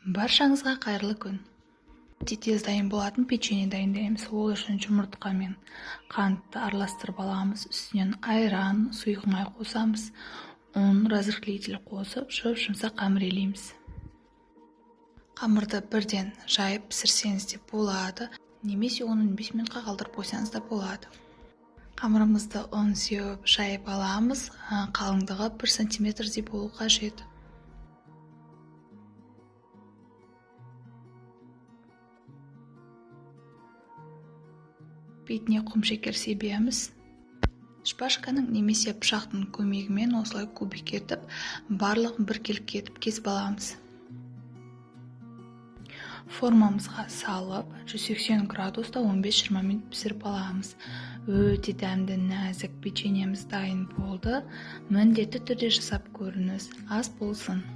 Баршаңызға қайырлы күн. Тез дайын болатын печенье дайындаймыз. Ол үшін жұмыртқа мен қантты араластырып аламыз. Үстінен айран, сұйық май қосамыз. Ұн, разрыхлитель қосып, жұмсақ қамыр илейміз. Қамырды бірден жайып пісірсеңіз де болады, немесе 10-15 минутқа қалдырып қойсаңыз да болады. Қамырымызды ұн сеуіп жайып аламыз. Қалыңдығы 1 сантиметрдей болу қажет. Бетіне құм шекер себеміз. Шпажканың немесе пышақтың көмегімен осылай кубик етіп, барлығын біркелкі етіп кесіп аламыз. Формамызға салып, 180 градуста 15-20 минут пісіріп аламыз. Өте дәмді, нәзік печеньеміз дайын болды. Міндетті түрде жасап көріңіз. Ас болсын.